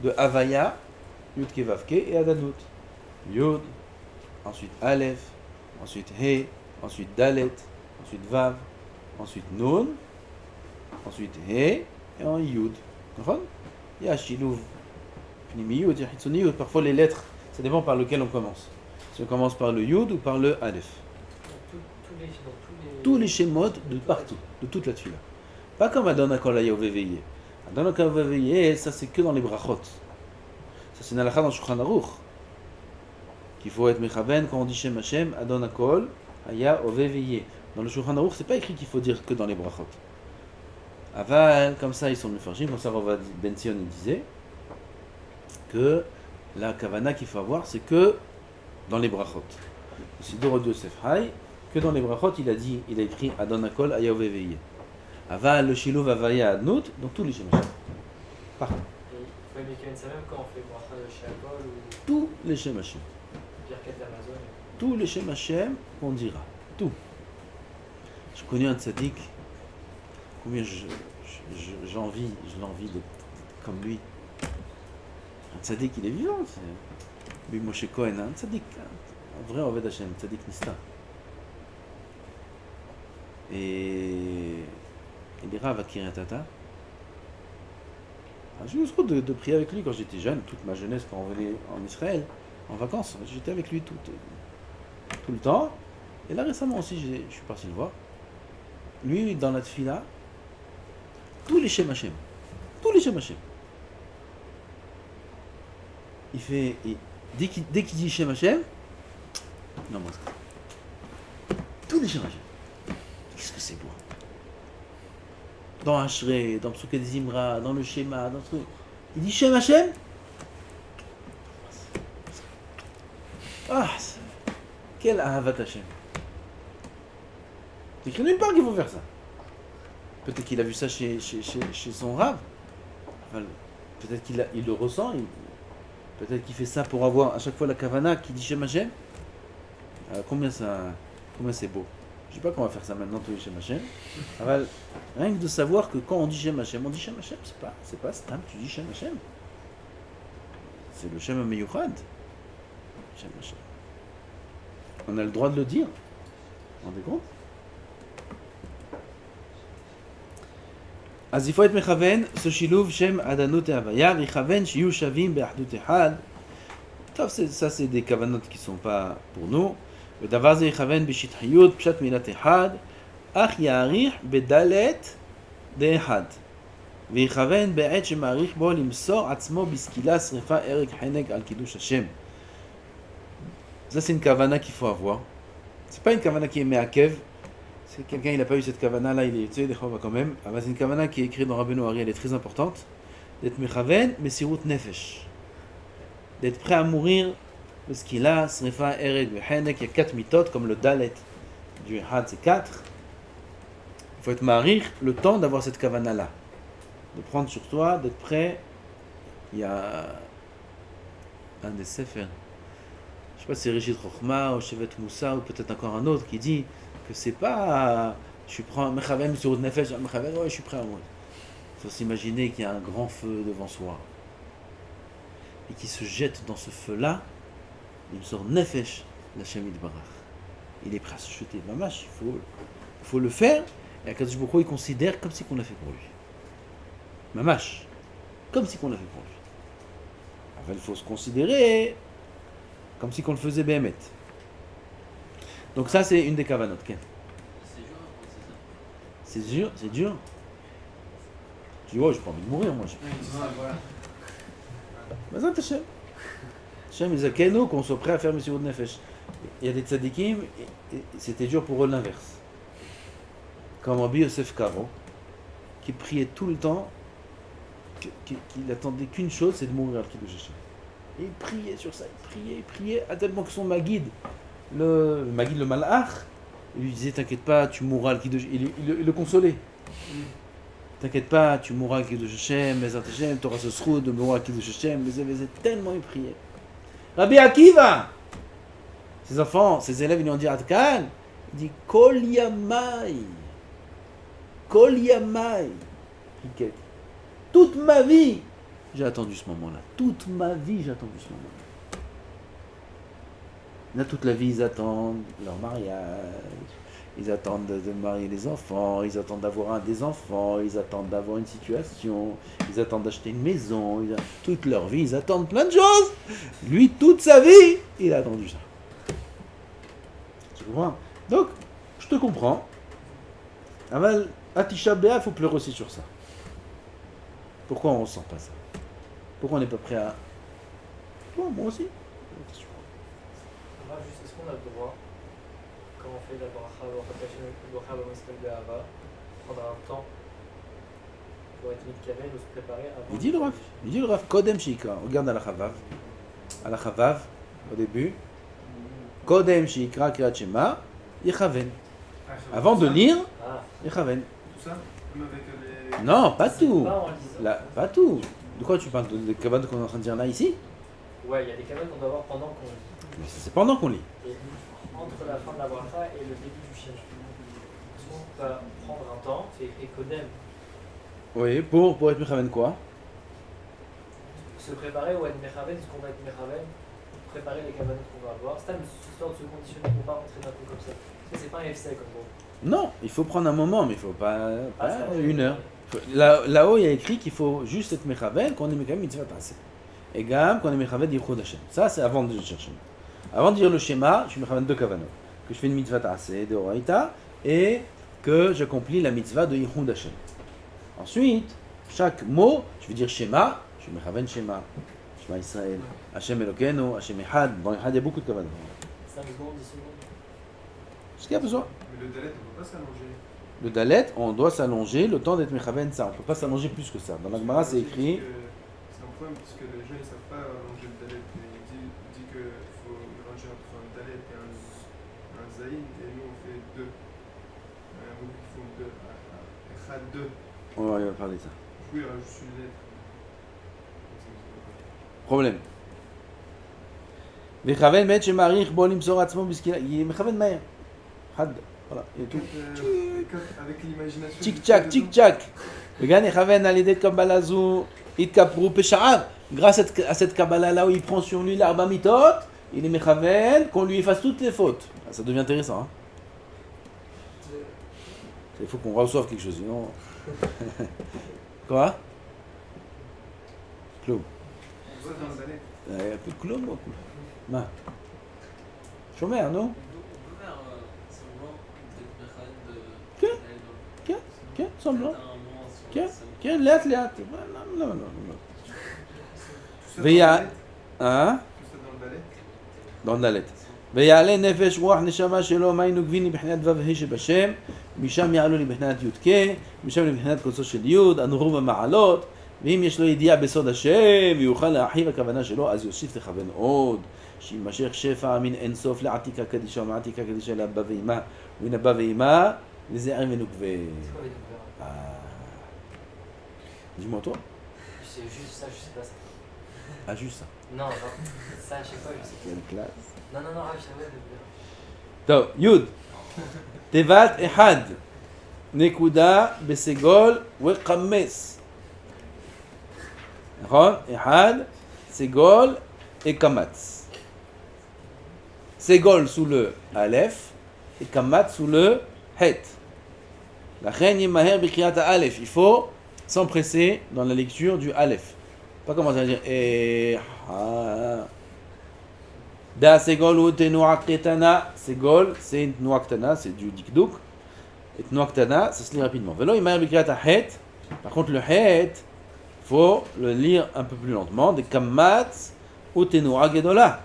de havaya, Yud Ke Vav Ke et Adanut. Yud, ensuite Aleph, ensuite He, ensuite Dalet, ensuite Vav, ensuite Nun, ensuite He et en Yud. D'accord? Il y a Shiluv, Pnimi Yud, Yahitzuni Yud. Parfois les lettres, ça dépend par lequel on commence. Si on commence par le Yud ou par le Aleph. Tous les shemot de partout, de toute la tefila. Pas comme Adon Kol Hayoveveye. Adon Kol Hayoveveye, ça c'est que dans les brachot. Ça c'est une halakha dans Shulchan Aruch qu'il faut être mechaven quand on dit Shem Hashem, Adon Kol Hayoveveye. Dans le Shulchan Aruch, c'est pas écrit qu'il faut dire que dans les brachot. Aval, comme ça ils sont mefarshim, comme ça Rav Ben Sion il disait que la kavana qu'il faut avoir, c'est que dans les brachot. Si Dorod Yosef Hay, que dans les brachot, il a écrit Adon Kol Hayoveveye. Aval, le shiluv havaya adnut, dans tous les Shem Hashem. Partout. Oui, mais c'est même quand on fait bracha de Shakol ou Tous les Shem Hashem. Birkat d'Amazon. Tous les Shem Hashem, on dira. Tout. Je connais un tzaddik, combien je l'envie d'être comme lui. Un tzaddik, il est vivant. Lui, Moshe Cohen, un tzaddik, un vrai Oved Hashem, tzaddik Nista. Et il est Rav à Kiryat Ata. J'ai eu le droit de prier avec lui quand j'étais jeune, toute ma jeunesse, quand on venait en Israël, en vacances. J'étais avec lui tout le temps. Et là récemment aussi, je suis parti le voir. Lui, dans la tfila, tous les Shem Hashem. Il fait. Dès qu'il dit Shem Hashem, non, moi, tous les Shem Hashem. Qu'est-ce que c'est beau. Dans Ashrei, dans Psuket Zimra, dans le schéma, dans tout. Il dit Shem Hashem. Ah, quel Ahavat Hashem. C'est écrit nulle part qu'il faut faire ça. Peut-être qu'il a vu ça chez son Rav. Enfin, peut-être qu'il le ressent. Peut-être qu'il fait ça pour avoir à chaque fois la kavana qui dit Shem Hashem. Combien c'est beau. Je ne sais pas qu'on va faire ça maintenant tous les Shem Hashem. Rien que de savoir que quand on dit Shem Hashem, c'est pas Stam, tu dis Shem Hashem. C'est le Shem HaMeyuchad. Shem Hashem. On a le droit de le dire. Vous vous rendez compte? אז איפה את מכוון, זה שילוב שם עדנות ההוויה, ויכוון שיהיו שווים באחדות אחד. טוב, ça c'est des כוונות qui sont pas pour nous. ודבר זה יכוון בשטחיות, פשט מילת אחד, אך יעריך בדלת דאחד. ויכוון בעת שמעריך בו למסור עצמו בסקילה, שריפה, הרג, חנק על קידוש השם. Ça c'est une kavana qu'il faut avoir. C'est pas une kavana qui est מעכב. Si quelqu'un il n'a pas eu cette kavana là, il est tué des fois quand même. C'est une kavana qui est écrite dans Rabbeinu Ari, elle est très importante. D'être mechaven, mesirut nefesh. D'être prêt à mourir parce qu'il a srifa, ereg, vehenek, il y a 4 mitot comme le dalet du had c'est 4. Il faut être marir le temps d'avoir cette kavana là. De prendre sur toi, d'être prêt. Il y a un des sefer. Je sais pas si c'est Rishit Chochma ou Shevet Moussa ou peut-être encore un autre qui dit que c'est pas je prends mechaven sur nefesh, mechaven, ouais, je suis prêt à mourir. Il faut s'imaginer qu'il y a un grand feu devant soi et qui se jette dans ce feu-là, il sort nefesh, la Shemit Barach. Il est prêt à se jeter. Mamash, il faut le faire et Akadosh Baruch Hu, il considère comme si qu'on l'a fait pour lui. Mamash, comme si qu'on l'a fait pour lui. Enfin, il faut se considérer comme si qu'on le faisait Béhémet. Donc ça c'est une des kavanot. C'est dur, c'est ça. C'est dur. Tu dis, ouais, j'ai pas envie de mourir, moi. Mazal Hashem. Hashem, ils akeno qu'on soit prêt à faire Messirut Nefesh. Il y a des tzadikim, et c'était dur pour eux l'inverse. Comme Rabbi Yosef Karo, qui priait tout le temps, qu'il attendait qu'une chose, c'est de mourir al Kiddush Hashem. Et il priait sur ça, il priait, à tellement que son Maguid, le Malach, il lui disait t'inquiète pas, tu mourras al Kiddush. Il le consolait. T'inquiète pas, tu mourras al Kiddush Hashem, Bezat Hashem, tu auras ce sroud de mourir al Kiddush Hashem. Mais tellement il priait. Rabbi Akiva, ses enfants, ses élèves, ils lui ont dit Adkan, il dit Kol Yamai, toute ma vie, j'ai attendu ce moment-là. Toute ma vie, j'ai attendu ce moment-là. Là, toute la vie, ils attendent leur mariage, ils attendent de marier les enfants, ils attendent d'avoir des enfants, ils attendent d'avoir une situation, ils attendent d'acheter une maison, toute leur vie, ils attendent plein de choses. Lui, toute sa vie, il a attendu ça. Tu comprends? Donc, je te comprends. Aval, à Tisha B'Av, il faut pleurer aussi sur ça. Pourquoi on ne ressent pas ça? Pourquoi on n'est pas prêt à... Bon, moi aussi. Est-ce qu'on a le droit, quand on fait la bracha, prendre un temps pour être mitkaven ou se préparer avant? Il dit le Rav, Kodem Shikra, regarde à la Chavav, au début, Kodem Shikra Kriyat Shema, Yechaven. Avant de lire, Yechaven. Tout ça, même avec les... Non, pas tout. Pas tout. De quoi tu parles? Des kavanes qu'on est en train de dire là, ici? Ouais, il y a des kavanes qu'on doit avoir pendant qu'on lit. Mais c'est pendant qu'on lit. Et entre la fin de la bracha et le début du chien. Est-ce qu'on va prendre un temps, c'est écrit Kodem. Oui, pour être Mechaven quoi? Se préparer ou être Mechaven, ce qu'on va être Mechaven, préparer les kavanes qu'on va avoir. C'est une histoire de se conditionner pour pas rentrer d'un coup comme ça. C'est pas un F sec en gros. Non, il faut prendre un moment, mais il faut pas ça, une heure. Là-haut, il y a écrit qu'il faut juste être mechavel, qu'on est mechavel mitzvah ta'aseh. Et gam, qu'on est mechavel yichud Hashem. Ça, c'est avant de dire Shema. Avant de dire le schéma, je suis mechavel deux kavanot. Que je fais une mitzvah ta'aseh de Horaïta et que j'accomplis la mitzvah de yichud Hashem. Ensuite, chaque mot, je vais dire schéma, je suis mechavel Shema. Shema Israël. Hashem Elokeinu, Hashem Echad. Dans Echad, il y a beaucoup de kavanot. 5 secondes, 10 secondes. Ce qu'il y a besoin. Mais le dalet, on ne peut pas s'allonger. Le dalet, on doit s'allonger le temps d'être mechaven ça. On ne peut pas s'allonger plus que ça. Dans la Gemara, c'est écrit. C'est un problème parce que les gens ne savent pas allonger le dalet. Il dit qu'il faut mélanger entre un dalet et un zaïd, et nous on fait deux. Il y a beaucoup qui font deux. Echad 2. Ouais, il va parler de ça. Du coup, il rajoute une lettre. Problème. Mechaven met shemarich bo limsor atzmo biskila. Il est mechaven maher. Had. Voilà, et tout. Avec l'imagination. Tic-tac, tic-tac. Le gars mechaven à l'idée de Kabbalah zou, itkapru pesha'av. Grâce à cette Kabbalah-là où il prend sur lui l'arba mitot, il est mechaven qu'on lui efface toutes les fautes. Ça devient intéressant, hein. Il faut qu'on reçoive quelque chose, sinon. Quoi? Clou. On voit dans le dalet. Il y a un peu de clou, moi. Ma. Chômeur, non? On peut faire semblant d'être mechaven de. Quel semblant? Un moment sur Quel? la scène. Quel? Léat. Non. Tout ça dans le Veya. dalet. Hein? Tout ça dans le dalet. dans le dalet. ויעלה נפש רוח נשמה שלו מים נוגביני בבחינת ו' ה' שבשם משם יעלו לי בבחינת י"ק משם לבחינת קוצו של י' הנורו במעלות ואם יש לו ידיעה בסוד השם ויוכל להרחיב הכוונה שלו אז יוסיף לכוון עוד שימשך שפע מן אין סוף לעתיקה קדישה ומעתיקה קדישה לאבא ואמא ומן אבא ואמא לזער ונוקבה. C'est quoi les deux? Dis-moi toi. C'est juste ça, je sais pas ça. Ah juste ça. Non, genre, ça à chaque fois, je sais pas. Quelle classe. Non, je savais de טוב, י' תיבת אחד נקודה בסגול וקמס. נכון? אחד, סגול וקמץ. סגול sous le א' et קמץ sous le ח'. לכן ימהר בקריאת האלף. Il faut s'empresser dans la lecture du א'. Pas commencer à dire Da segol ou tenuak ketana. Segol, c'est une tenuak tana, c'est du dikdouk. Et tenuak tana, ça se lit rapidement. Velo, il m'a écrit à het. Par contre, le het, faut le lire un peu plus lentement. De kammatz ou tenuak gedola.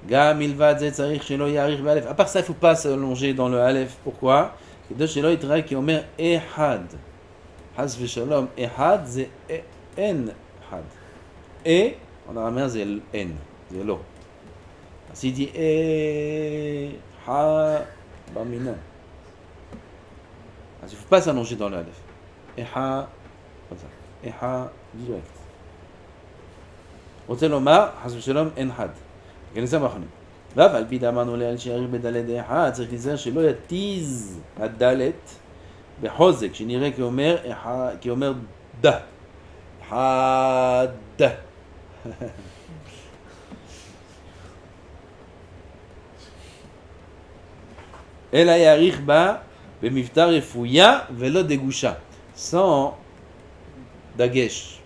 Gam ilvad zet sarich shelo yarich be'alef. À part ça, il ne faut pas s'allonger dans le alef. Pourquoi? Kedo shelo yitrak ki omer ehad. Haz v'shalom. Ehad, c'est en had. Et, en araméen, c'est n. C'est l'eau. S'il dit ha bamina. Il ne faut pas s'allonger dans l'alef. Ha, comme ça. Ha direct. רוצה לומר, חס ושלום, אין חד. כנס המחנה. ואף על פי דאמרנו לעיל שיעריך בדלת אחד, צריך להיזהר שלא יתיז הדלת בחוזק, שנראה כאומר דה. חד. אלא יעריך בה במבטא רפויה ולא דגושה, sans דגש.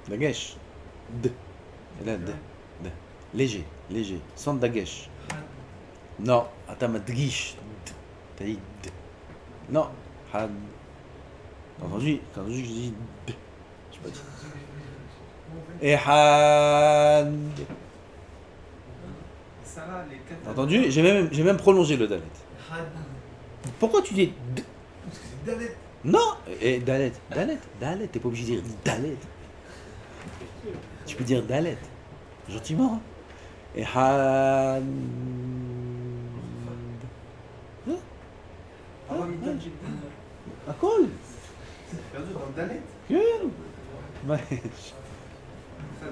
דגש. ד. אלא ד. ד. léger, léger, sans דגש. non, אתה מדגיש. ד. אתה dis ד. non, חד. T'as entendu que je dis d. Je sais pas dire. Ehad. T'as entendu? J'ai même prolongé le dalet. Pourquoi tu dis d? C'est dalet. Non, et dalet. Dalet, t'es pas obligé de dire dalet. Tu peux dire dalet. Gentiment. Ehad. À quoi? Perdu dans le dalet.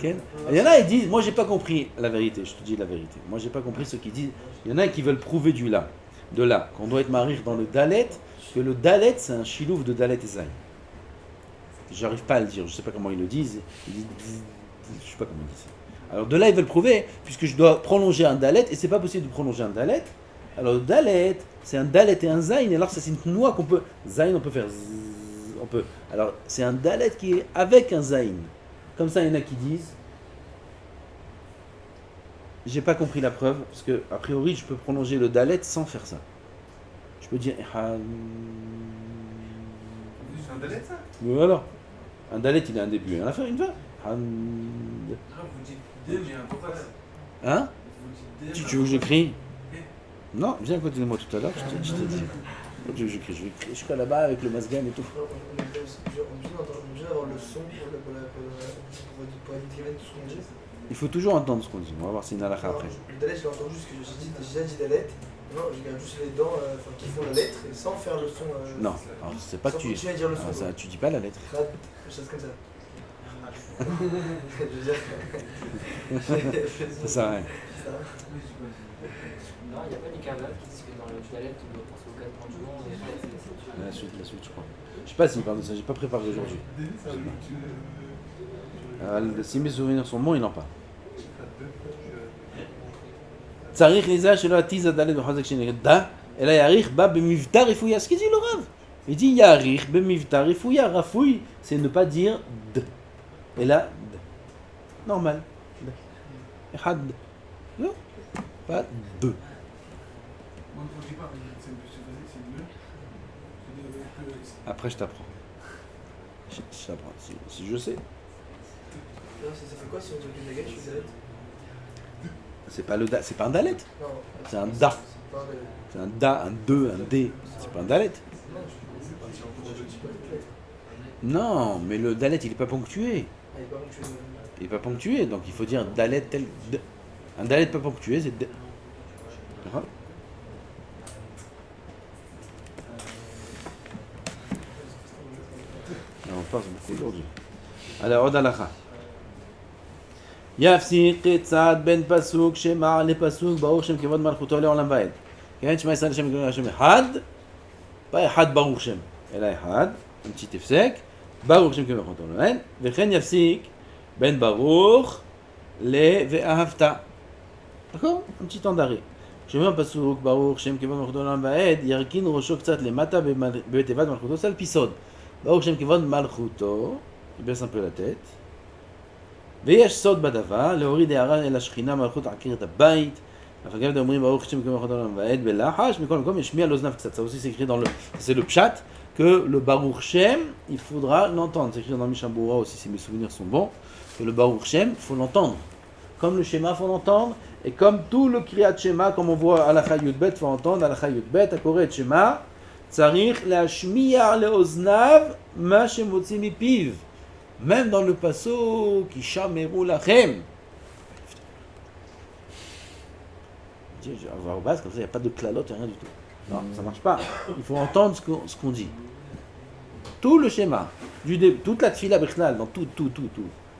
Il y en a qui disent, moi j'ai pas compris la vérité, je te dis la vérité. Moi j'ai pas compris ce qu'ils disent. Il y en a qui veulent prouver de là, qu'on doit être marié dans le dalet, que le dalet c'est un chilouf de dalet et zaï. J'arrive pas à le dire, je sais pas comment ils le disent. Ils disent, je sais pas comment ils disent. Alors de là, ils veulent prouver, puisque je dois prolonger un dalet, et c'est pas possible de prolonger un dalet. Alors le dalet, c'est un dalet et un zayin, et alors ça c'est une noix qu'on peut... Zayin, on peut faire zzz, on peut... Alors c'est un dalet qui est avec un zayin. Comme ça, il y en a qui disent... J'ai pas compris la preuve, parce que a priori, je peux prolonger le dalet sans faire ça. Je peux dire... C'est un dalet ça? Voilà. Un dalet, il a un début et un fin, une fin. Non, vous dites D, mais un Torah. Hein? Vous dites D. Tu veux que j'écris? Non, viens à côté de moi tout à l'heure, je t'ai dit. Tu veux que j'écris? Je suis là-bas avec le masgan et tout. On est obligé d'avoir le son pour éditer tout ce qu'on dit. Il faut toujours entendre ce qu'on dit. On va voir si c'est une halakha Alors, après. le dalet, je l'ai entendu, j'ai déjà dit dalet. Non, je garde juste les dents qui font la lettre et sans faire le son. Non, alors c'est pas que sans tu... continuer à dire le son. Ah, ça, tu dis pas la lettre. Crade, des choses comme ça. Je veux dire. Ça sert à rien. Ça. Non, il n'y a pas des carnaves qui disent que dans le dalet, on doit penser au 4 points du monde. La suite, je crois. Je sais pas s'il parle de ça, j'ai pas préparé aujourd'hui. Si mes souvenirs sont bons, il n'en parle. צריך לזה שלא עתיז הדלת בחוזק שנגדה, אלא יאריך בה במבטא רפויה. Ce qu'il dit le Rav. Il dit יאריך במבטא רפויה. רפוי, c'est ne pas dire d. Et là, d. Normal. D. אחד. Non. Pas deux. Moi, je ne dis pas, c'est mieux. Après, je t'apprends. Je t'apprends. Si je sais. Non, ça fait quoi si on dit que dalet, je suis dalet? C'est pas le da, c'est pas un dalet. Non, C'est un da. c'est pas un dalet. C'est un da, un deux, un d. C'est pas un dalet. Non, je dis pas dalet. Non, mais le dalet, il est pas ponctué. Ah, il est pas ponctué. Il est pas ponctué, donc il faut dire dalet tel d. Un dalet pas ponctué, c'est d. D'accord? On passe beaucoup aujourd'hui. Alors, עוד הלכה. יפסיק צד בין פסוק שמע לפסוק ברוך שם כבוד מלכותו לעולם ועד. כן, שמע ישראל השם וגדול השם אחד, אחד ברוך שם, אלא אחד, אמצי תפסק, ברוך שם כבוד מלכותו לעולם ועד, וכן יפסיק בין ברוך ל"ואהבת". d'accord? un petit temps d'arrêt. כשאומר פסוק ברוך שם כבוד מלכותו לעולם ועד, ירכין ראשו קצת למטה בתיבת מלכותו, זה על פי סוד. ברוך שם כבוד מלכותו, il baisse un peu la tête. ויש סוד בדבר, להוריד הערה אל השכינה מלכות עקרת הבית. אף אגב אומרים ברוך שם כבוד מלכותו לעולם ועד בלחש, מכל מקום ישמיע לאוזניו קצת. Ça aussi c'est écrit dans le, c'est le pshat, que le Baruch Shem, il faudra l'entendre. C'est écrit dans Mishabura aussi, si mes souvenirs sont bons, que le Baruch Shem, il faut l'entendre. Comme le Shema, il faut l'entendre, et comme tout le Kriyat Shema, comme on voit à la Chayut Bet, il faut entendre à la Chayut Bet, à Koret Shema, צריך להשמיע לאוזניו מה שמוציא מפיו. Même dans le passo qui chameru lachem. On va au bas, comme ça, il n'y a pas de clalote, rien du tout. Non, ça ne marche pas. Il faut entendre ce qu'on dit. Tout le schéma, toute la tfila bichlal, dans tout.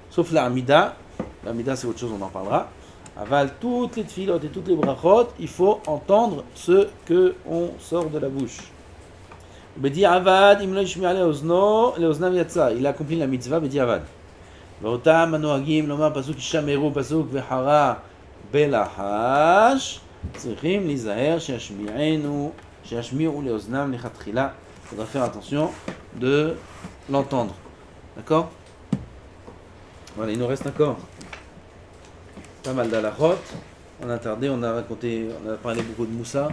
Sauf la amida. L'amida, c'est autre chose, on en parlera. Aval, toutes les tfilotes et toutes les brachot, il faut entendre ce qu'on sort de la bouche. בדיעבד, אם לא ישמיע לאוזניו יצא, il accomplit la mitzvah בדיעבד. ואותם הנוהגים לומר פסוק ישמרו פסוק וחרה בלחש, צריכים להיזהר שישמיעו לאוזנם לכתחילה. Il faudra faire attention de l'entendre. D'accord? Voilà, il nous reste encore pas mal d'alachot. On a tardé, on a parlé beaucoup de Moussa,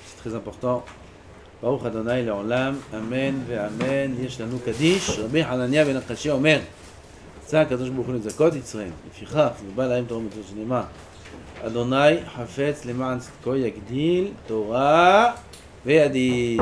c'est très important. ברוך אדוני לעולם, אמן ואמן. יש לנו קדיש, רבי חנניה בן הקשיא אומר, רצה הקדוש ברוך הוא לזכות ישראל, לפיכך ובא להם תורה מצוות שנאמר, אדוני חפץ למען צדקו יגדיל תורה וידיר.